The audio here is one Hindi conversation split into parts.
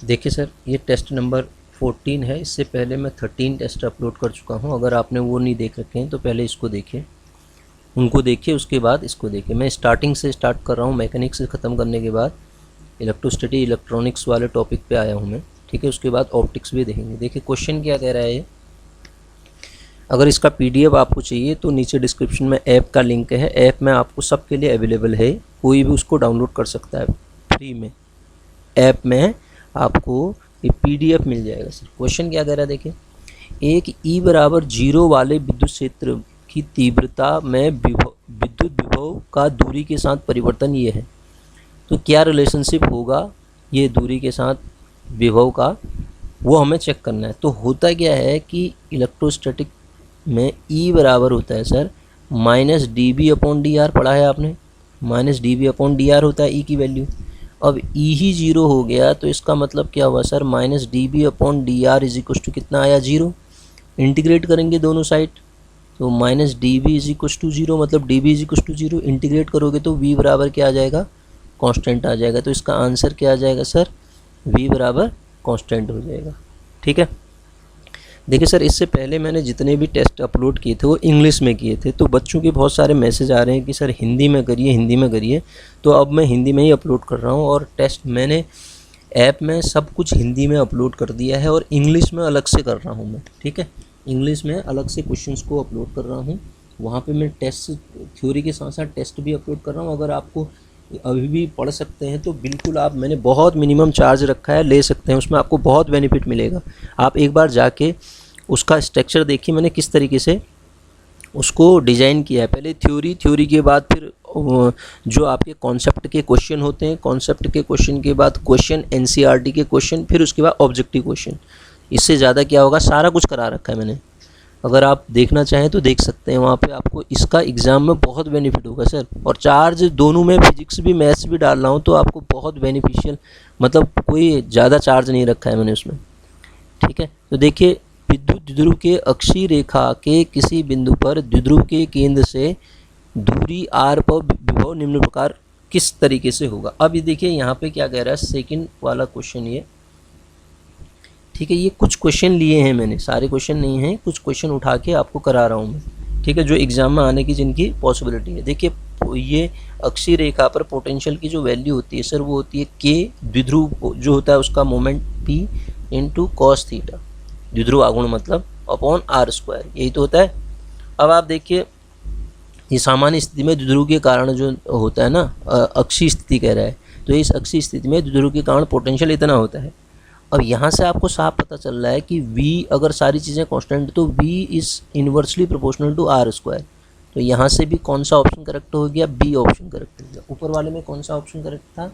देखिए सर, ये टेस्ट नंबर 14 है। इससे पहले मैं 13 टेस्ट अपलोड कर चुका हूँ। अगर आपने वो नहीं देख रखे हैं तो पहले इसको देखिए, उनको देखिए, उसके बाद इसको देखिए। मैं स्टार्टिंग से स्टार्ट कर रहा हूँ, मैकेनिक्स से ख़त्म करने के बाद इलेक्ट्रोस्टैटिक इलेक्ट्रॉनिक्स वाले टॉपिक पे आया हूँ मैं, ठीक है। उसके बाद ऑप्टिक्स भी देखेंगे। देखिए क्वेश्चन क्या कह रहा है ये। अगर इसका PDF आपको चाहिए तो नीचे डिस्क्रिप्शन में ऐप का लिंक है। ऐप में आपको सबके लिए अवेलेबल है, कोई भी उसको डाउनलोड कर सकता है फ्री में। ऐप में आपको ये PDF मिल जाएगा। सर क्वेश्चन क्या कह रहा है देखिए, एक E बराबर 0 वाले विद्युत क्षेत्र की तीव्रता में विद्युत विभव का दूरी के साथ परिवर्तन ये है, तो क्या रिलेशनशिप होगा ये दूरी के साथ विभव का, वो हमें चेक करना है। तो होता क्या है कि इलेक्ट्रोस्टैटिक में E बराबर होता है सर -dB/dr, पढ़ा है आपने, -dB/dr होता है E की वैल्यू। अब E ही 0 हो गया तो इसका मतलब क्या हुआ sir, -dB/dr is equal to कितना आया, 0। इंटीग्रेट करेंगे दोनों साइड तो -dB इज इक्वल टू 0, मतलब dB is equal to 0। Integrate करोगे तो V बराबर क्या आ जाएगा, कांस्टेंट आ जाएगा। तो इसका आंसर क्या आ जाएगा सर, V बराबर कांस्टेंट हो जाएगा, ठीक है। देखिए सर, इससे पहले मैंने जितने भी टेस्ट अपलोड किए थे वो इंग्लिश में किए थे, तो बच्चों के बहुत सारे मैसेज आ रहे हैं कि सर हिंदी में करिए, हिंदी में करिए। तो अब मैं हिंदी में ही अपलोड कर रहा हूँ, और टेस्ट मैंने ऐप में सब कुछ हिंदी में अपलोड कर दिया है और इंग्लिश में अलग से कर रहा हूँ मैं, ठीक है। इंग्लिश में अलग से क्वेश्चंस को अपलोड कर रहा हूँ, वहाँ पे मैं टेस्ट थ्योरी के साथ साथ टेस्ट भी अपलोड कर रहा हूँ। अगर आपको अभी भी पढ़ सकते हैं तो बिल्कुल आप, मैंने बहुत मिनिमम चार्ज रखा है, ले सकते हैं, उसमें आपको बहुत बेनिफिट मिलेगा। आप एक बार जाके उसका स्ट्रक्चर देखिए मैंने किस तरीके से उसको डिज़ाइन किया है। पहले थ्योरी के बाद फिर जो आपके कॉन्सेप्ट के क्वेश्चन होते हैं, कॉन्सेप्ट के क्वेश्चन के बाद क्वेश्चन NCERT के क्वेश्चन, फिर उसके बाद ऑब्जेक्टिव क्वेश्चन। इससे ज़्यादा क्या होगा, सारा कुछ करा रखा है मैंने। अगर आप देखना चाहें तो देख सकते हैं, वहाँ पे आपको इसका एग्ज़ाम में बहुत बेनिफिट होगा सर। और चार्ज दोनों में, फिजिक्स भी मैथ्स भी डाल रहा हूँ तो आपको बहुत बेनिफिशियल, मतलब कोई ज़्यादा चार्ज नहीं रखा है मैंने उसमें, ठीक है। तो देखिए, विद्युत द्विध्रुव के अक्षीय रेखा के किसी बिंदु पर द्विध्रुव के केंद्र से दूरी r पर विभव निम्न प्रकार किस तरीके से होगा। अब ये देखिए यहाँ पे क्या कह रहा है, सेकंड वाला क्वेश्चन ये, ठीक है। ये कुछ क्वेश्चन लिए हैं मैंने, सारे क्वेश्चन नहीं हैं, कुछ क्वेश्चन उठा के आपको करा रहा हूँ मैं, ठीक है, जो एग्जाम में आने की जिनकी पॉसिबिलिटी है। देखिए ये अक्षीय रेखा पर पोटेंशियल की जो वैल्यू होती है सर, वो होती है K, द्विध्रुव जो होता है उसका moment P into cos theta, द्विध्रुव आघूर्ण मतलब अपॉन r², यही तो होता है। अब आप देखिए, ये सामान्य स्थिति में द्विध्रुव के कारण जो होता है ना, अक्षीय स्थिति कह रहा है, तो इस अक्षीय स्थिति में द्विध्रुव के कारण पोटेंशियल इतना होता है। अब यहाँ से आपको साफ पता चल रहा है कि V, अगर सारी चीज़ें कांस्टेंट तो V is inversely proportional to r²। तो यहाँ से भी कौन सा ऑप्शन करेक्ट हो गया, B ऑप्शन करेक्ट हो गया। ऊपर वाले में कौन सा ऑप्शन करेक्ट था,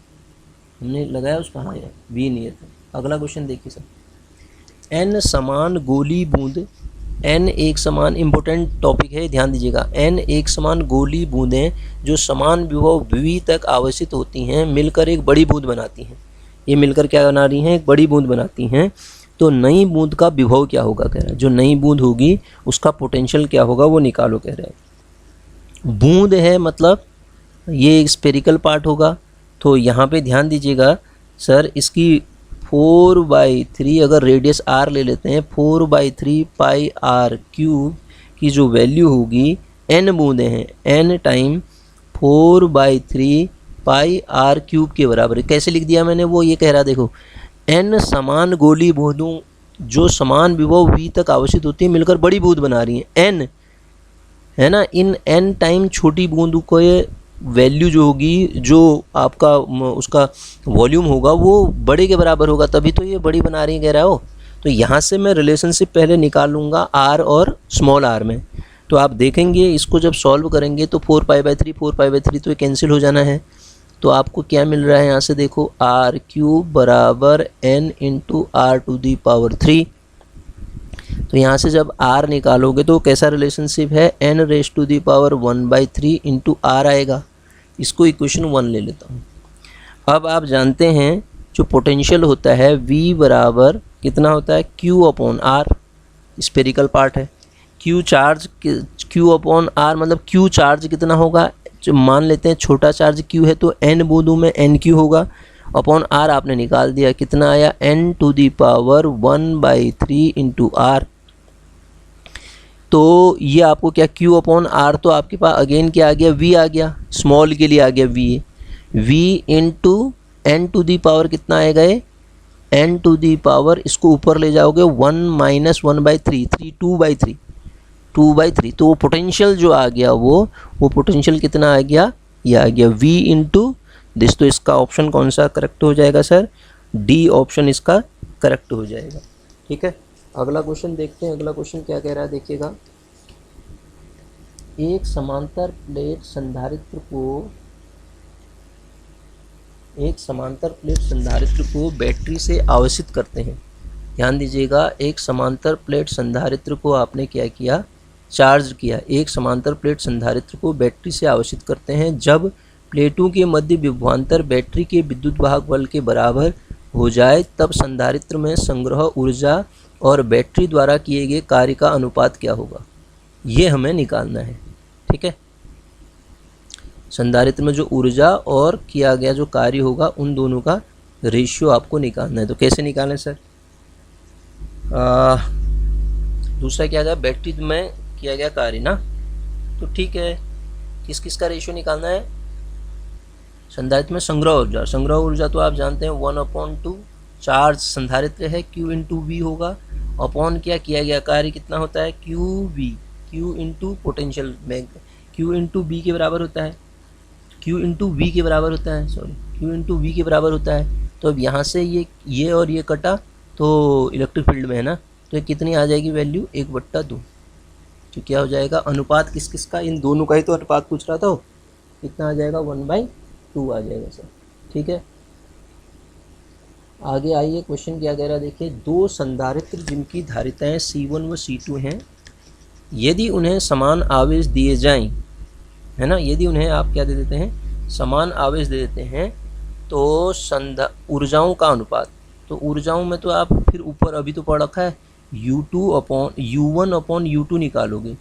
हमने लगाया उसका, हाँ यार B नहीं था। अगला क्वेश्चन देखिए सर, N समान गोली बूंद, N एक समान, इम्पोर्टेंट टॉपिक है, ध्यान दीजिएगा। N एक समान गोली बूंदें जो समान विभव V तक आवेशित होती हैं मिलकर एक बड़ी बूंद बनाती हैं। ये मिलकर क्या बना रही हैं, एक बड़ी बूंद बनाती हैं। तो नई बूंद का विभव क्या होगा कह रहा है, जो नई बूंद होगी उसका पोटेंशियल क्या होगा वो निकालो कह रहा है। बूंद है मतलब ये एक स्फेरिकल पार्ट होगा, तो यहाँ पे ध्यान दीजिएगा सर, इसकी 4/3 अगर रेडियस r ले लेते हैं, 4/3 पाई r क्यूब की जो वैल्यू होगी, n बूंदें हैं, n टाइम 4/3 पाई r क्यूब के बराबर है। कैसे लिख दिया मैंने, वो ये कह रहा देखो, n समान गोली बूंदों जो समान विभव V तक आवेशित होती है मिलकर बड़ी बूंद बना रही है, n है ना। इन n टाइम छोटी बूंद को ये वैल्यू जो होगी, जो आपका उसका वॉल्यूम होगा वो बड़े के बराबर होगा, तभी तो ये बड़ी बना रही है कह रहा हो। तो यहाँ से मैं रिलेशनशिप पहले निकाल लूँगा r और स्मॉल r में। तो आप देखेंगे इसको जब सॉल्व करेंगे तो 4π/3 तो ये कैंसिल हो जाना है। तो आपको क्या मिल रहा है यहाँ से देखो, r³ बराबर n इंटू r⁻3। तो यहाँ से जब r निकालोगे तो कैसा रिलेशनशिप है, n⁻⁴ इंटू r आएगा। इसको इक्वेशन 1 ले लेता हूँ। अब आप जानते हैं जो पोटेंशियल होता है V बराबर कितना होता है, Q/r, स्फेरिकल पार्ट है। Q/r मतलब Q चार्ज कितना होगा, जो मान लेते हैं छोटा चार्ज Q है तो n बूंदों में NQ होगा, अपॉन आर आपने निकाल दिया, कितना आया n⁻⁴ इंटू आर। तो ये आपको क्या Q अपॉन आर, तो आपके पास अगेन क्या आ गया, V आ गया, स्मॉल के लिए आ गया V इंटू n⁻⁴ कितना आएगा ये n⁻⁴, इसको ऊपर ले जाओगे 1 - 1/3, 2/3, तो वो पोटेंशियल जो आ गया वो पोटेंशियल कितना आ गया, ये आ गया V इंटू दिस। तो इसका ऑप्शन कौन सा करेक्ट हो जाएगा सर, डी ऑप्शन इसका करेक्ट हो जाएगा। ठीक है, अगला क्वेश्चन देखते हैं। अगला क्वेश्चन क्या कह रहा है, देखिएगा। एक समांतर प्लेट संधारित्र को बैटरी से आवेशित करते हैं। ध्यान दीजिएगा, एक समांतर प्लेट संधारित्र को आपने क्या किया, चार्ज किया। एक समांतर प्लेट संधारित्र को बैटरी से आवेशित करते हैं। जब प्लेटों के मध्य विभवांतर बैटरी के विद्युत वाहक बल के बराबर हो जाए तब संधारित्र में संग्रह ऊर्जा और बैटरी द्वारा किए गए कार्य का अनुपात क्या होगा, ये हमें निकालना है। ठीक है, संधारित्र में जो ऊर्जा और किया गया जो कार्य होगा उन दोनों का रेशियो आपको निकालना है। तो कैसे निकालें सर, दूसरा क्या गया, बैटरी में किया गया कार्य ना, तो ठीक है, किस किस का रेशियो निकालना है, संधारित्र में संग्रह ऊर्जा तो आप जानते हैं 1/2, चार्ज संधारित्र है Q इंटू वी होगा, अपॉन क्या किया गया कार्य कितना होता है Q इंटू पोटेंशियल में Q इंटू बी के बराबर होता है, Q इंटू वी के बराबर होता है। तो अब यहाँ से ये और ये कटा तो इलेक्ट्रिक फील्ड में है ना, तो ये कितनी आ जाएगी वैल्यू 1/2। तो क्या हो जाएगा, अनुपात किस किस का, इन दोनों का ही तो अनुपात पूछ रहा था, कितना आ जाएगा 1/2 आ जाएगा सर। ठीक है, आगे आइए, क्वेश्चन क्या कह रहा है, देखिए। दो संधारित्र जिनकी धारिताएं C1 व C2 हैं, यदि उन्हें समान आवेश दिए जाएं, है ना, यदि उन्हें आप क्या दे देते हैं, समान आवेश दे देते हैं, तो ऊर्जाओं का अनुपात, तो ऊर्जाओं में तो आप फिर ऊपर अभी तो पढ़ रखा है U1/U2 निकालोगे,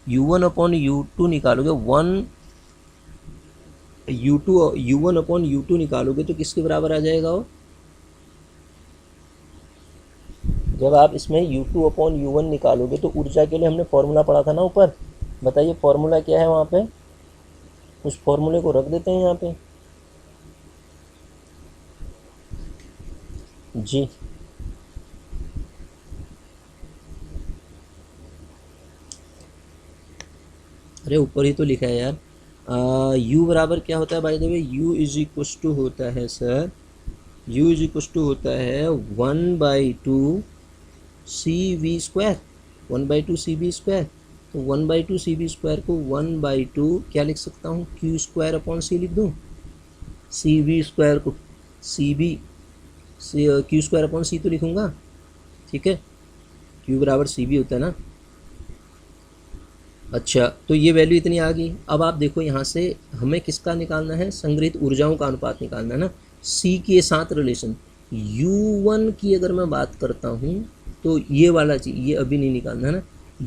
U1/U2 निकालोगे, U1/U2 निकालोगे तो किसके बराबर आ जाएगा वो, जब आप इसमें U2/U1 निकालोगे तो ऊर्जा के लिए हमने फॉर्मूला पढ़ा था ना ऊपर, बताइए फॉर्मूला क्या है वहाँ पे, उस फॉर्मूले को रख देते हैं यहाँ पे जी। अरे ऊपर ही तो लिखा है यार, U बराबर क्या होता है by the way, U is equal to होता है sir, U is equal to होता है 1/2 CV², 1/2 CV²। तो 1/2 CV² को 1/2 क्या लिख सकता हूँ, Q²/C लिख दूँ, CV² को Q²/C तो लिखूँगा। ठीक है, Q बराबर CV होता है ना। अच्छा, तो ये वैल्यू इतनी आ गई। अब आप देखो यहाँ से हमें किसका निकालना है, संग्रहित ऊर्जाओं का अनुपात निकालना है ना, C के साथ रिलेशन। U1 की अगर मैं बात करता हूँ तो ये वाला चीज़, ये अभी नहीं निकालना है ना,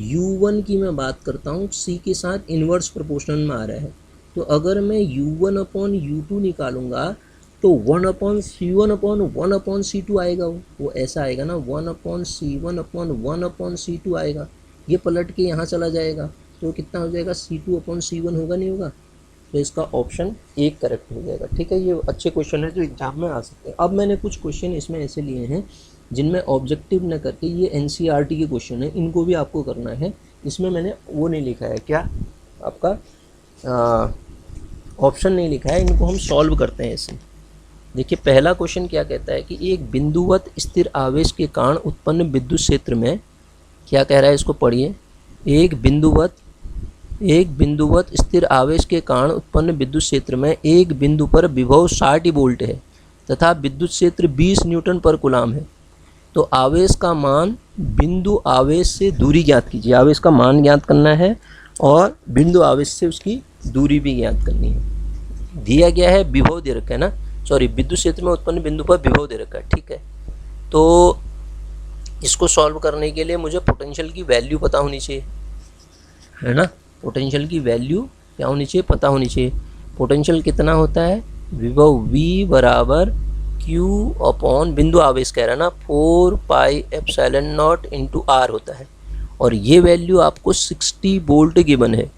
U1 की मैं बात करता हूँ C के साथ इन्वर्स प्रोपोर्शनल में आ रहा है। तो अगर मैं U1/U2 निकालूंगा तो 1/C1/1/C2 आएगा, वो ऐसा आएगा ना, 1/C1/1/C2 आएगा। ये पलट के यहाँ चला जाएगा तो कितना हो जाएगा, C2/C1 होगा, नहीं होगा, तो इसका ऑप्शन 1 करेक्ट हो जाएगा। ठीक है, ये अच्छे क्वेश्चन है जो एग्जाम में आ सकते हैं। अब मैंने कुछ क्वेश्चन इसमें ऐसे लिए हैं जिनमें ऑब्जेक्टिव न करके ये NCERT के क्वेश्चन है, इनको भी आपको करना है। इसमें मैंने वो नहीं लिखा है, क्या आपका ऑप्शन नहीं लिखा है, इनको हम सॉल्व करते हैं ऐसे। देखिए पहला क्वेश्चन क्या कहता है कि एक बिंदुवत स्थिर आवेश के कारण उत्पन्न विद्युत क्षेत्र में, क्या कह रहा है इसको पढ़िए, एक बिंदुवत स्थिर आवेश के कारण उत्पन्न विद्युत क्षेत्र में एक बिंदु पर विभव 60 वोल्ट है तथा विद्युत क्षेत्र 20 न्यूटन पर कूलाम है। तो आवेश का मान बिंदु आवेश से दूरी ज्ञात कीजिए, आवेश का मान ज्ञात करना है और बिंदु आवेश से उसकी दूरी भी ज्ञात करनी है। दिया गया है विभव दे रखा है ना, सॉरी विद्युत क्षेत्र में उत्पन्न बिंदु पर विभव दे रखा है। ठीक है, तो इसको सॉल्व करने के लिए मुझे पोटेंशियल की वैल्यू पता होनी चाहिए, है ना, पोटेंशियल की वैल्यू क्या होनी चाहिए, पता होनी चाहिए। पोटेंशियल कितना होता है, विभव V बराबर Q Q अपॉन बिंदु आवेश कह रहा है ना 4 pi epsilon not into R होता है, और ये वैल्यू आपको 60 वोल्ट गिवन है।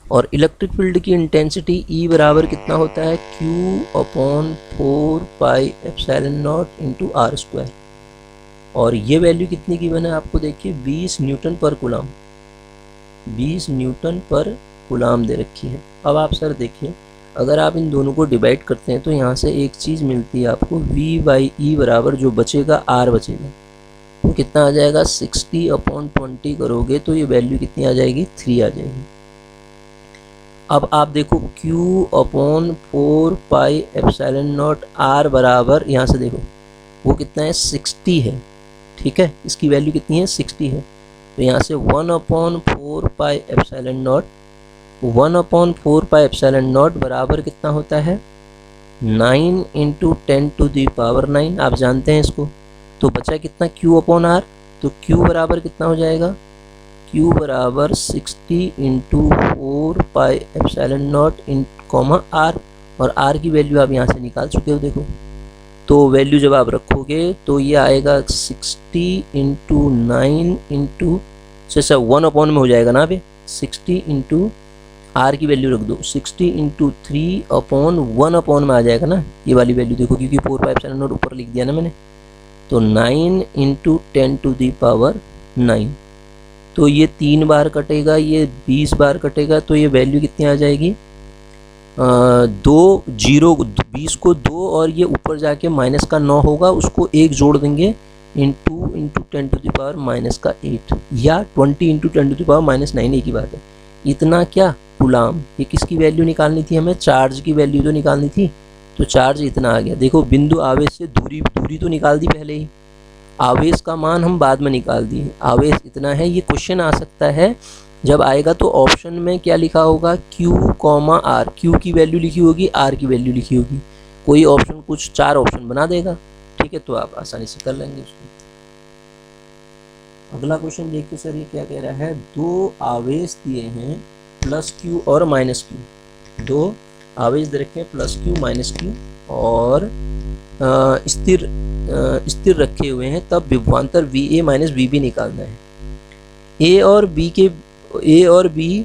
और इलेक्ट्रिक फील्ड की इंटेंसिटी E बराबर कितना होता है, Q upon 4 pi epsilon not into R square. और ये वैल्यू कितनी गिवन है आपको, देखिए 20 न्यूटन पर कूलाम, 20 न्यूटन पर कूलाम दे रखी है। अब आप सर देखिए, अगर आप इन दोनों को डिवाइड करते हैं तो यहाँ से एक चीज़ मिलती है आपको, V/E बराबर जो बचेगा R बचेगा, वो कितना आ जाएगा 60 अपॉन 20 करोगे तो ये वैल्यू कितनी आ जाएगी, 3 आ जाएगी। अब आप देखो Q upon 4 pi epsilon not R बराबर, यहाँ से देखो वो कितना है, 60 है, ठीक है, इसकी वैल्यू कितनी है, 60 है। तो यहाँ से 1 upon 4 pi epsilon not, 1 upon 4 pi epsilon not बराबर कितना होता है, 9 इंटू 10 टू दी पावर 9, आप जानते हैं इसको। तो बचा कितना, Q अपॉन R, तो Q बराबर कितना हो जाएगा, Q बराबर 60 into 4 pi epsilon not in comma R, और R की वैल्यू आप यहाँ से निकाल चुके हो देखो। तो वैल्यू जब आप रखोगे तो ये आएगा 60 इंटू 9 इंटू से 1 अपॉन में हो जाएगा ना, अभी 60 इंटू R की वैल्यू रख दो, 60 इंटू 3 अपॉन 1 अपॉन में आ जाएगा ना ये वाली वैल्यू, देखो क्योंकि 4 पाई एप्सिलॉन नॉट ऊपर लिख दिया ना मैंने। तो 9 इंटू 10 टू दी पावर 9, तो ये 3 बार कटेगा, ये 20 बार कटेगा, तो ये वैल्यू कितनी आ जाएगी, 2 जीरो, 20 को 2 और ये ऊपर जाके माइनस का 9 होगा, उसको 1 जोड़ देंगे, into 10 to the power minus का 8, या 20 into 10 to the power minus 9, एक ही बात है। इतना क्या, कूलाम। ये किसकी वैल्यू निकालनी थी हमें, चार्ज की वैल्यू तो निकालनी थी, तो चार्ज इतना आ गया। देखो बिंदु आवेश से दूरी तो निकाल दी पहले ही, आवेश का मान हम बाद में निकाल दिए, आवेश इतना है। ये क्वेश्चन आ सकता है जब आएगा तो ऑप्शन में क्या लिखा होगा, Q, R, Q की वैल्यू लिखी होगी, R की वैल्यू लिखी होगी, कोई ऑप्शन कुछ 4 ऑप्शन बना देगा, ठीक है, तो आप आसानी से कर लेंगे उसको। अगला क्वेश्चन देखिए सर, ये क्या कह रहा है, 2 आवेश दिए हैं प्लस Q और माइनस Q, 2 आवेश दे रखे हैं प्लस Q माइनस Q, और स्थिर रखे हुए हैं, तब विभवांतर VA माइनस VB निकालना है। A और B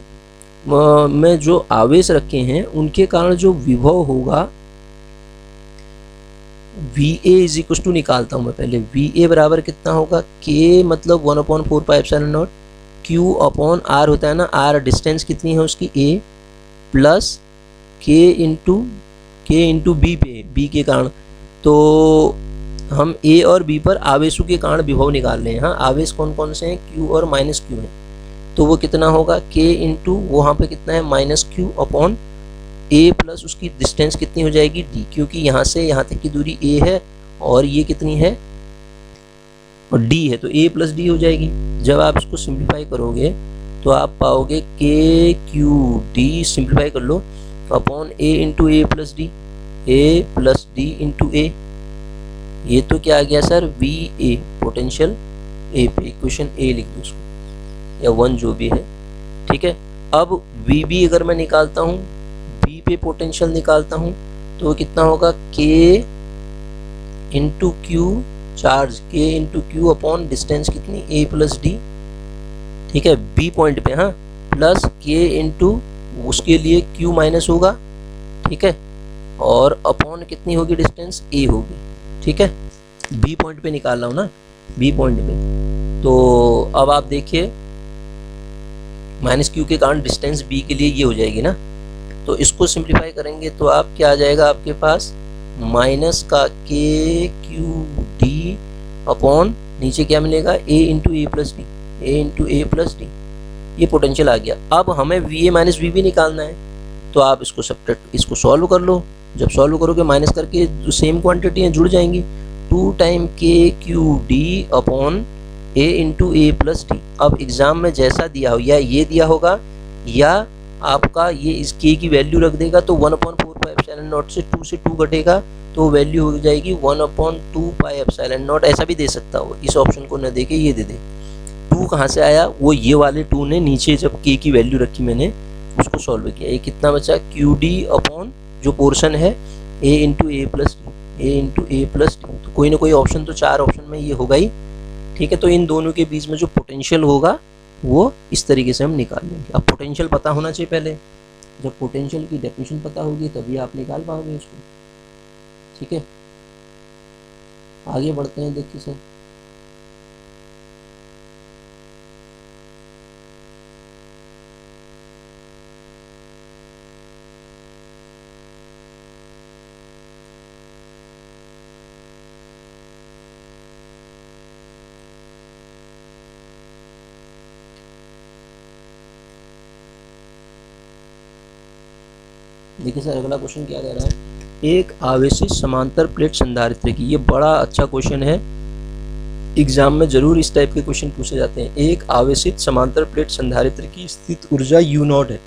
में जो आवेश रखे हैं उनके कारण जो विभव होगा, VA इज इक्वल टू, निकालता हूँ मैं पहले, VA बराबर कितना होगा, K मतलब 1 upon 4 pi epsilon not, Q upon R होता है ना, R डिस्टेंस कितनी है उसकी A, plus K into B पे, B के कारण, तो हम A और B पर आवेशों के कारण विभव निकाल रहे हैं। हाँ, आवेश कौन कौन से हैं, Q और माइनस Q है, तो वो कितना होगा, K इंटू वहाँ पे कितना है minus Q upon A plus उसकी डिस्टेंस कितनी हो जाएगी D, क्योंकि यहाँ से यहाँ तक की दूरी A है और ये कितनी है, और D है, तो A प्लस D हो जाएगी। जब आप इसको सिंप्लीफाई करोगे तो आप पाओगे KQD, सिंप्लीफाई कर लो, upon A into A plus D into A, ये तो क्या आ गया सर, VA, पोटेंशियल A पे, इक्वेशन A लिख दो उसको, या 1 जो भी है, ठीक है। अब VB अगर मैं निकालता हूँ, B पे पोटेंशियल निकालता हूँ, तो कितना होगा, K into Q charge, K into Q upon distance कितनी, A प्लस D, ठीक है, B पॉइंट पे, हाँ, प्लस K इंटू उसके लिए Q माइनस होगा, ठीक है, और अपॉन कितनी होगी डिस्टेंस, A होगी, ठीक है। B पॉइंट पे निकाल रहा हूँ ना, B पॉइंट पे, तो अब आप देखिए माइनस Q के कारण डिस्टेंस B के लिए ये हो जाएगी ना, तो इसको सिंप्लीफाई करेंगे तो आप क्या आ जाएगा आपके पास, माइनस का KQD अपॉन नीचे क्या मिलेगा, A into A plus D, ये पोटेंशियल आ गया। अब हमें VA माइनस VB निकालना है, तो आप इसको सॉल्व कर लो, जब सॉल्व करोगे माइनस करके जो सेम क्वांटिटी हैं जुड़ जाएंगी, 2 time KQD upon A into A plus D. अब एग्जाम में जैसा दिया हो, या ये दिया होगा या आपका ये इस K की वैल्यू रख देगा, तो 1/4 पाई एप्सिलॉन नॉट से 2 से 2 घटेगा, तो वैल्यू हो जाएगी 1/2 पाई एप्सिलॉन नॉट, ऐसा भी दे सकता हो, इस ऑप्शन को न दे के ये दे दे। 2 कहाँ से आया, वो ये वाले 2 ने नीचे जब K की वैल्यू रखी मैंने उसको सॉल्व किया, ये कितना बचा, QD अपॉन जो पोर्शन है A into A plus D, A into A plus D, तो कोई ना कोई ऑप्शन तो 4 ऑप्शन में ये होगा ही। ठीक है, तो इन दोनों के बीच में जो पोटेंशियल होगा वो इस तरीके से हम निकाल लेंगे। अब पोटेंशियल पता होना चाहिए पहले, जब पोटेंशियल की डेफिनेशन पता होगी तभी आप निकाल पाओगे उसको। ठीक है, आगे बढ़ते हैं। देखिए सर, देखिए सर अगला क्वेश्चन क्या कह रहा है, एक आवेशित समांतर प्लेट संधारित्र की, ये बड़ा अच्छा क्वेश्चन है, एग्जाम में जरूर इस टाइप के क्वेश्चन पूछे जाते हैं। एक आवेशित समांतर प्लेट संधारित्र की स्थित ऊर्जा U नॉट है।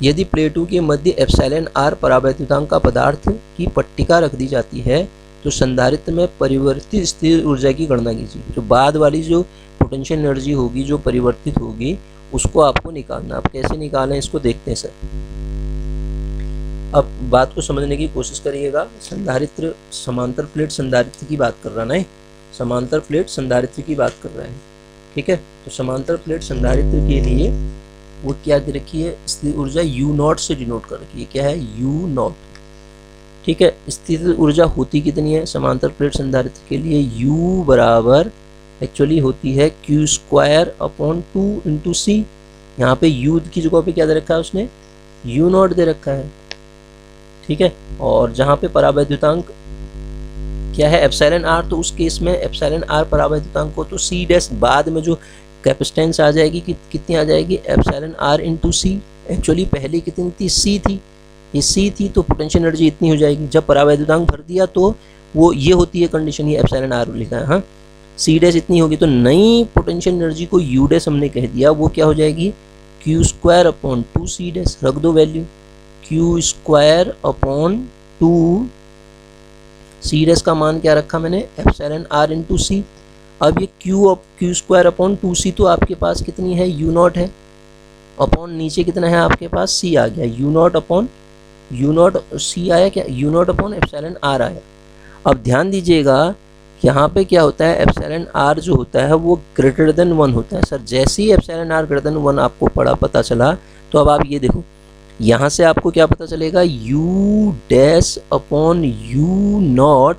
यदि प्लेटों के मध्य एप्सिलॉन r परावैद्युतांक का पदार्थ की पट्टिका रख दी जाती है तो संधारित्र में परिवर्तित स्थिर ऊर्जा की गणना कीजिए। जो बाद वाली जो पोटेंशियल एनर्जी होगी जो परिवर्तित होगी उसको आपको निकालना। आप कैसे निकालें इसको देखते हैं सर। अब बात को समझने की कोशिश करिएगा। संधारित्र समांतर प्लेट संधारित्र की बात कर रहा है ना, समांतर प्लेट संधारित्र की बात कर रहा है। ठीक है, तो समांतर प्लेट संधारित्र के लिए वो क्या दे रखी है, स्थिर ऊर्जा U नॉट से डिनोट कर रखी है। क्या है, U नॉट। ठीक है, स्थिर ऊर्जा होती कितनी है समांतर प्लेट संधारित्र के लिए, U बराबर एक्चुअली होती है Q square upon 2 into C। यहाँ पे U की जगह पे क्या दे रखा है उसने, U नॉट दे रखा है। ठीक है, और जहाँ पे परावैद्युतांक क्या है एप्सिलॉन r, तो उस केस में एप्सिलॉन r परावैद्युतांक को तो C डैश बाद में जो कैपेसिटेंस आ जाएगी कितनी आ जाएगी, एप्सिलॉन r इंटू सी। एक्चुअली पहले कितनी थी, C थी, ये C थी, तो पोटेंशियल एनर्जी इतनी हो जाएगी। जब परावैद्युतांक भर दिया तो वो ये होती है कंडीशन, ये एप्सिलॉन r लिखा है। हाँ, C डैश इतनी होगी, तो नई पोटेंशियल एनर्जी को U डैश हमने कह दिया, वो क्या हो जाएगी Q square upon 2C dash. रख दो value, Q square upon 2C dash का मान क्या रखा मैंने, एप्सिलॉन r इंटू सी। अब ये Q स्क्वायर अपॉन 2C तो आपके पास कितनी है, U नॉट है, अपॉन नीचे कितना है आपके पास, C आ गया। U not upon U not C आया क्या, U not upon epsilon r आया। अब ध्यान दीजिएगा यहाँ पे क्या होता है, एप्सिलॉन r जो होता है वो ग्रेटर देन 1 होता है। सर जैसे ही एप्सिलॉन r ग्रेटर देन 1 आपको पता चला, तो अब आप ये देखो यहाँ से आपको क्या पता चलेगा, U dash upon U not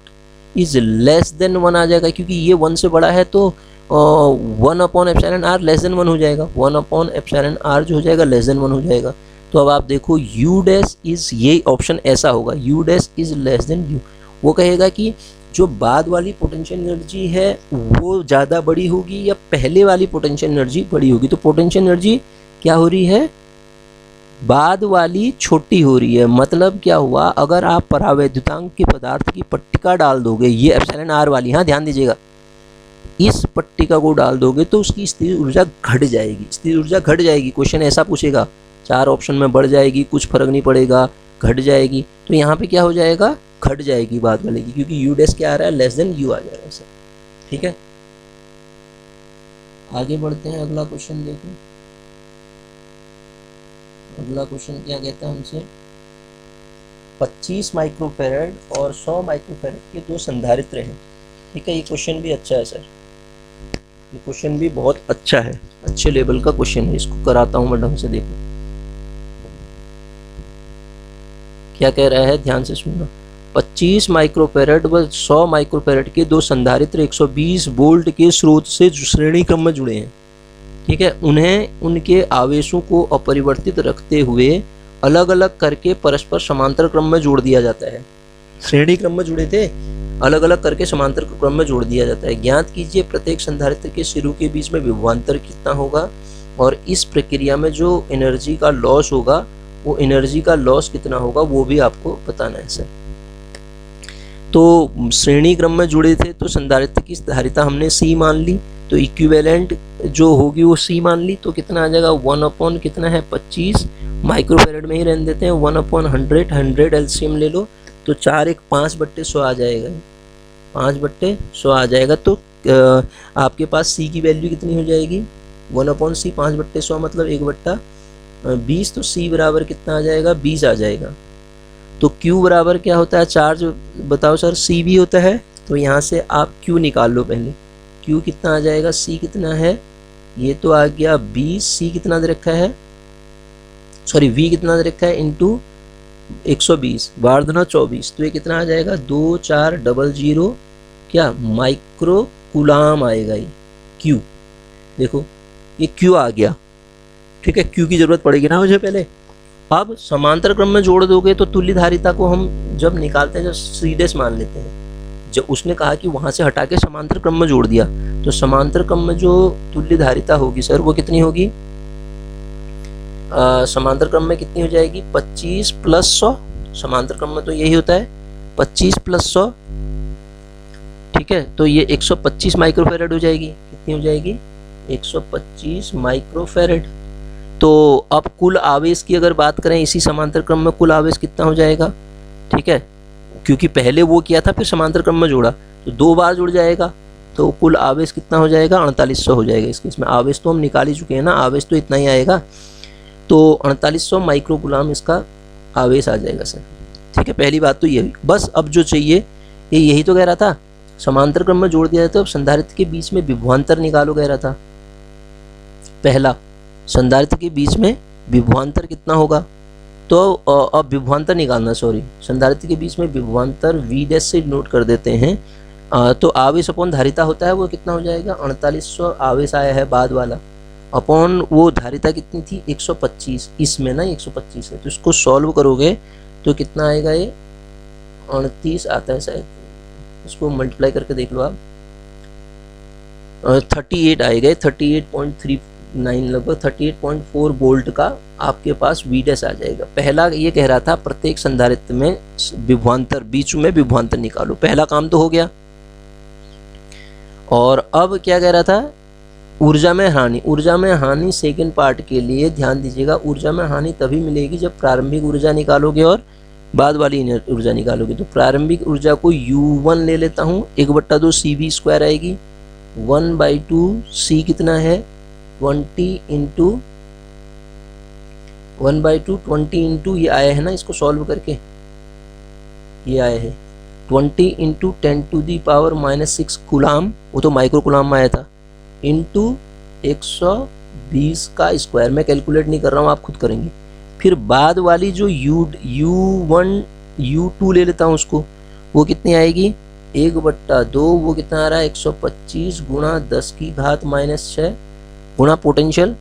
is less than 1 आ जाएगा, क्योंकि ये 1 से बड़ा है तो 1 upon epsilon r less than 1 हो जाएगा। 1 अपॉन एप्सिलॉन r जो हो जाएगा लेस देन 1 हो जाएगा। तो अब आप देखो U डैश इज, ये ऑप्शन ऐसा होगा, U dash is less than U। वो कहेगा कि जो बाद वाली पोटेंशियल एनर्जी है वो ज़्यादा बड़ी होगी या पहले वाली पोटेंशियल एनर्जी बड़ी होगी। तो पोटेंशियल एनर्जी क्या हो रही है, बाद वाली छोटी हो रही है। मतलब क्या हुआ, अगर आप परावैद्युतांक के पदार्थ की पट्टिका डाल दोगे, ये एप्सिलॉन r वाली, हाँ ध्यान दीजिएगा, इस पट्टिका को डाल दोगे तो उसकी स्थिर ऊर्जा घट जाएगी। स्थिर ऊर्जा घट जाएगी, क्वेश्चन ऐसा पूछेगा, 4 ऑप्शन में बढ़ जाएगी, कुछ फर्क नहीं पड़ेगा, घट जाएगी। तो यहाँ पे क्या हो जाएगा, घट जाएगी बाद वाले की, क्योंकि U डैश क्या आ रहा है, लेस देन U आ जा रहा है सर। ठीक है, आगे बढ़ते हैं, अगला क्वेश्चन देखें। अगला क्वेश्चन क्या कहता है हमसे, 25 माइक्रोफैरड और 100 माइक्रोफैरड के 2 संधारित्र हैं। ठीक है, ये क्वेश्चन भी अच्छा है सर, ये क्वेश्चन भी बहुत अच्छा है, अच्छे लेवल का क्वेश्चन है। इसको कराता हूँ मैं ढंग से, देखो क्या कह रहा है, ध्यान से सुनना। 25 माइक्रोफैरड व 100 माइक्रोफैरड के 2 संधारित्र 120 वोल्ट के स्रोत से श्रेणी क्रम में जुड़े हैं। ठीक है, उन्हें उनके आवेशों को अपरिवर्तित रखते हुए अलग अलग करके परस्पर समांतर क्रम में जोड़ दिया जाता है। श्रेणी क्रम में जुड़े थे, अलग अलग करके समांतर क्रम में जोड़ दिया जाता है। ज्ञात कीजिए प्रत्येक संधारित्र के सिरों के बीच में विभवांतर कितना होगा, और इस प्रक्रिया में जो एनर्जी का लॉस होगा वो एनर्जी का लॉस कितना होगा वो भी आपको बताना है सर। तो श्रेणी क्रम में जुड़े थे तो संधारित्र की धारिता हमने C मान ली, तो इक्विवेलेंट जो होगी वो C मान ली, तो कितना आ जाएगा, 1 अपॉन कितना है 25, माइक्रोफैरड में ही रहने देते हैं, 1 अपॉन 100 एलसीएम ले लो, तो 4 एक 5/100 आ जाएगा, 5/100 आ जाएगा। तो आपके पास C की वैल्यू कितनी हो जाएगी, 1 अपॉन C 5/100 मतलब 1/20, तो C बराबर कितना आ जाएगा, 20 आ जाएगा। तो Q बराबर क्या होता है, चार्ज बताओ सर, C भी होता है। तो यहाँ से आप Q निकाल लो पहले, Q कितना आ जाएगा, C कितना है, ये तो आ गया 20, C कितना दे रखा है, सॉरी V कितना दे रखा है, इंटू 120 बार दुना 24, तो ये कितना आ जाएगा 2400 क्या माइक्रो कूलाम आएगा ये Q। देखो ये Q आ गया, ठीक है, Q की ज़रूरत पड़ेगी ना मुझे पहले। अब समांतर क्रम में जोड़ दोगे तो तुल्य धारिता को हम जब निकालते हैं, जब सीधे मान लेते हैं, जब उसने कहा कि वहाँ से हटा के समांतर क्रम में जोड़ दिया, तो समांतर क्रम में जो तुल्य धारिता होगी सर वो कितनी होगी, समांतर क्रम में कितनी हो जाएगी, 25 + 100। समांतर क्रम में तो यही होता है 25 + 100, ठीक है, तो ये 125 माइक्रोफेरेड हो जाएगी। कितनी हो जाएगी, 125 माइक्रोफेरेड। तो अब कुल आवेश की अगर बात करें इसी समांतर क्रम में, कुल आवेश कितना हो जाएगा, ठीक है, क्योंकि पहले वो किया था फिर समांतर क्रम में जोड़ा, तो 2 बार जुड़ जाएगा, तो कुल आवेश कितना हो जाएगा, 4800 हो जाएगा। इसमें आवेश तो हम निकाल ही चुके हैं ना, आवेश तो इतना ही आएगा, तो 4800 माइक्रो कूलाम इसका आवेश आ जाएगा सर, ठीक है। पहली बात तो ये हुई। बस अब जो चाहिए ये यही तो कह रहा था, समांतर क्रम में जोड़ दिया जाए तो अब संधारित्र के बीच में विभवांतर निकालो कह रहा था। पहला, संधारित्र के बीच में विभवांतर कितना होगा, तो अब विभवांतर निकालना, सॉरी, संधारित्र के बीच में विभवांतर V' से नोट कर देते हैं। तो आवेश अपॉन धारिता होता है वो कितना हो जाएगा, 4800 आवेश आया है बाद वाला, अपॉन वो धारिता कितनी थी 125, इसमें ना 125 है, तो इसको सॉल्व करोगे तो कितना आएगा, ये 38 आता है शायद, इसको मल्टीप्लाई करके देख लो आप, 38 आएगा, 38.39 लगभग 38.4 वोल्ट का आपके पास V' आ जाएगा। पहला ये कह रहा था प्रत्येक संधारित्र में विभवांतर, बीच में विभवांतर निकालो, पहला काम तो हो गया। और अब क्या कह रहा था, ऊर्जा में हानि। ऊर्जा में हानि सेकंड पार्ट के लिए ध्यान दीजिएगा, ऊर्जा में हानि तभी मिलेगी जब प्रारंभिक ऊर्जा निकालोगे और बाद वाली ऊर्जा निकालोगे। तो प्रारंभिक ऊर्जा को U1 ले लेता हूँ, 1/2 CV² आएगी, 1/2 C कितना है 20 इंटू 1/2 20 इंटू ये आया है ना, इसको सॉल्व करके ये आया है 20 इंटू 10⁻⁻6 कूलाम, वो तो माइक्रो कूलाम में आया था, इंटू 120 का स्क्वायर। मैं कैलकुलेट नहीं कर रहा हूँ, आप खुद करेंगे। फिर बाद वाली जो U1 U2 ले लेता हूँ उसको, वो कितनी आएगी 1/2, वो कितना आ रहा है 125 गुणा 10⁻⁻6 गुणा पोटेंशियल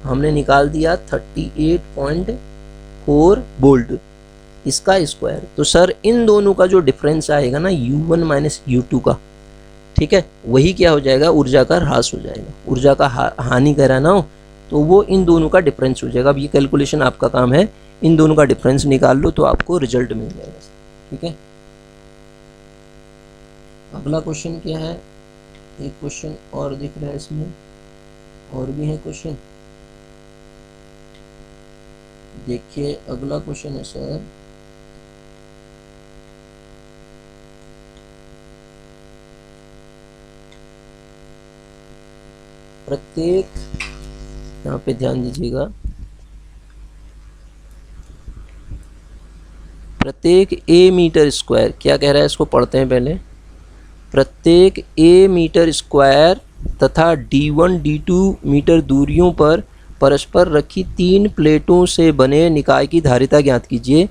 हमने निकाल दिया 38.4 वोल्ट, इसका स्क्वायर। तो सर इन दोनों का जो डिफरेंस आएगा ना U1 - U2 का, ठीक है, वही क्या हो जाएगा, ऊर्जा का ह्रास हो जाएगा। ऊर्जा का हानि कह रहा ना हो, तो वो इन दोनों का डिफरेंस हो जाएगा। अब ये कैलकुलेशन आपका काम है, इन दोनों का डिफरेंस निकाल लो तो आपको रिजल्ट मिल जाएगा, ठीक है। अगला क्वेश्चन क्या है, एक क्वेश्चन और दिख रहा है इसमें, और भी है क्वेश्चन, देखिए अगला क्वेश्चन है सर, प्रत्येक, यहाँ पे ध्यान दीजिएगा, प्रत्येक A मीटर स्क्वायर, क्या कह रहा है इसको पढ़ते हैं पहले। प्रत्येक A मीटर स्क्वायर तथा D1 D2 मीटर दूरियों पर परस्पर रखी 3 प्लेटों से बने निकाय की धारिता ज्ञात कीजिए।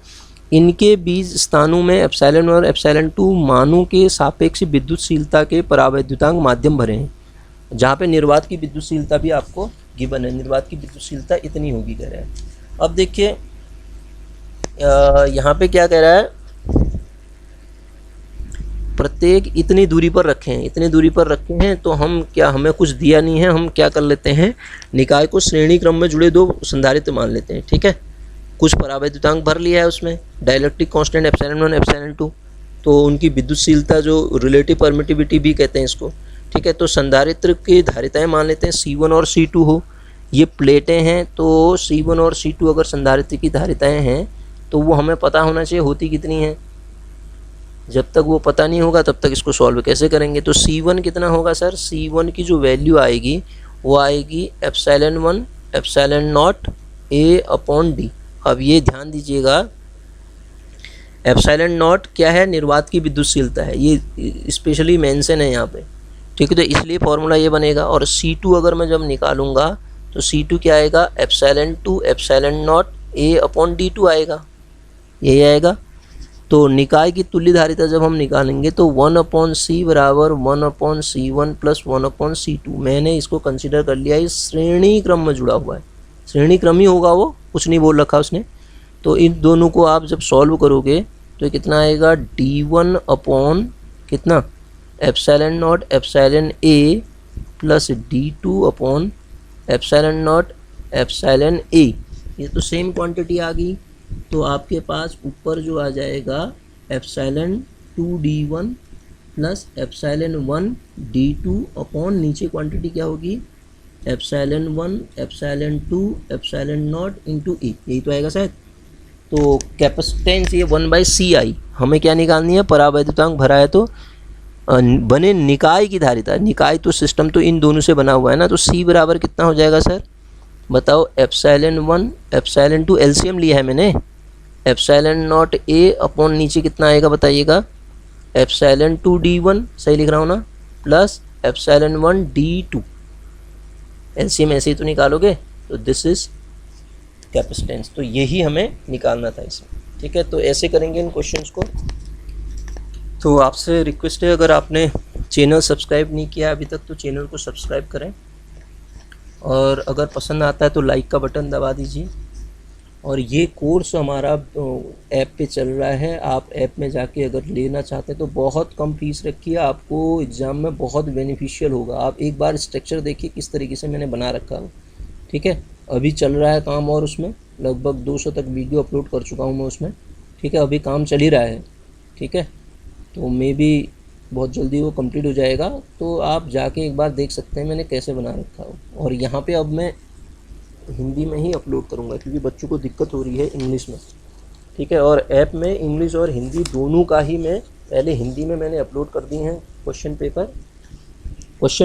इनके बीच स्थानों में एप्सिलॉन और एप्सिलॉन 2 मानों के सापेक्ष विद्युतशीलता के परावैद्युतांक माध्यम भरे हैं, जहाँ पे निर्वात की विद्युतशीलता भी आपको गिवन है, निर्वात की विद्युतशीलता इतनी होगी कह रहा है। अब देखिए यहाँ पे क्या कह रहा है, प्रत्येक इतनी दूरी पर रखे हैं, इतनी दूरी पर रखे हैं, तो हम क्या, हमें कुछ दिया नहीं है, हम क्या कर लेते हैं, निकाय को श्रेणी क्रम में जुड़े 2 संधारित्र मान लेते हैं, ठीक है। कुछ परावैद्युतांक भर लिया है उसमें, डाइलेक्ट्रिक कांस्टेंट एप्सिलॉन 1 एप्सिलॉन 2, तो उनकी विद्युतशीलता जो रिलेटिव परमिटिविटी भी कहते हैं इसको, ठीक है। तो संधारित्र की धारिताएं मान लेते हैं C1 और C2 हो, ये प्लेटें हैं, तो C1 और C2 अगर संधारित्र की धारिताएं हैं तो वो हमें पता होना चाहिए होती कितनी है। जब तक वो पता नहीं होगा तब तक इसको सॉल्व कैसे करेंगे। तो C1 कितना होगा सर, C1 की जो वैल्यू आएगी वो आएगी एप्सिलॉन 1 एप्सिलॉन नॉट A/D। अब ये ध्यान दीजिएगा एप्सिलॉन नॉट क्या है, निर्वात की विद्युतशीलता है, ये स्पेशली मेंशन है यहाँ पे, ठीक है। तो इसलिए फॉर्मूला ये बनेगा। और C2 अगर मैं जब निकालूंगा तो C2 क्या आएगा, एप्सिलॉन 2 एप्सिलॉन नॉट A/D2 आएगा, यही आएगा। तो निकाय की तुल्य धारिता जब हम निकालेंगे तो 1/C बराबर 1/C1 प्लस 1/C2। मैंने इसको कंसिडर कर लिया, इस श्रेणी क्रम में जुड़ा हुआ है, श्रेणी क्रम ही होगा, वो कुछ नहीं बोल रखा उसने। तो इन दोनों को आप जब सॉल्व करोगे तो कितना आएगा, D1 अपॉन कितना, epsilon not epsilon A plus D2 upon epsilon not epsilon A। ये तो सेम क्वांटिटी आ गई। तो आपके पास ऊपर जो आ जाएगा epsilon 2D1 plus epsilon 1D2 upon नीचे क्वांटिटी क्या होगी, epsilon 1 epsilon 2 epsilon not into E, यही तो आएगा शायद। तो कैपेसिटेंस ये 1/C आई, हमें क्या निकालनी है, परावैद्युतांक भरा है तो बने निकाय की धारिता, निकाय तो सिस्टम तो इन दोनों से बना हुआ है ना, तो C बराबर कितना हो जाएगा सर, बताओ, एप्सिलॉन 1 एप्सिलॉन 2 एलसीएम लिया है मैंने, एप्सिलॉन नॉट A अपॉन नीचे कितना आएगा बताइएगा, एप्सिलॉन 2D1 सही लिख रहा हूँ ना, प्लस एप्सिलॉन 1D2, एलसीएम ऐसे ही तो निकालोगे। तो दिस इज कैपेसिटेंस, तो यही हमें निकालना था इसमें, ठीक है। तो ऐसे करेंगे इन क्वेश्चंस को। तो आपसे रिक्वेस्ट है, अगर आपने चैनल सब्सक्राइब नहीं किया अभी तक तो चैनल को सब्सक्राइब करें, और अगर पसंद आता है तो लाइक का बटन दबा दीजिए। और ये कोर्स हमारा ऐप पे चल रहा है, आप ऐप में जाके अगर लेना चाहते हैं तो बहुत कम फीस रखी है, आपको एग्ज़ाम में बहुत बेनिफिशियल होगा। आप एक बार स्ट्रक्चर देखिए किस तरीके से मैंने बना रखा है, ठीक है। अभी चल रहा है काम, और उसमें लगभग 200 तक वीडियो अपलोड कर चुका हूँ मैं उसमें, ठीक है। अभी काम चल ही रहा है, ठीक है। तो मे बी बहुत जल्दी वो कंप्लीट हो जाएगा, तो आप जाके एक बार देख सकते हैं मैंने कैसे बना रखा हो। और यहाँ पे अब मैं हिंदी में ही अपलोड करूँगा क्योंकि बच्चों को दिक्कत हो रही है इंग्लिश में, ठीक है। और ऐप में इंग्लिश और हिंदी दोनों का ही मैं पहले हिंदी में मैंने अपलोड कर दिए हैं क्वेश्चन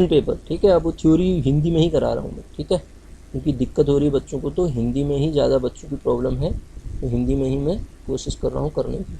पेपर, ठीक है। अब वो थ्योरी हिंदी में ही करा रहा हूँ मैं, ठीक है, क्योंकि दिक्कत हो रही है बच्चों को, तो हिंदी में ही ज़्यादा बच्चों की प्रॉब्लम है, तो हिंदी में ही मैं कोशिश कर रहा हूँ करने की।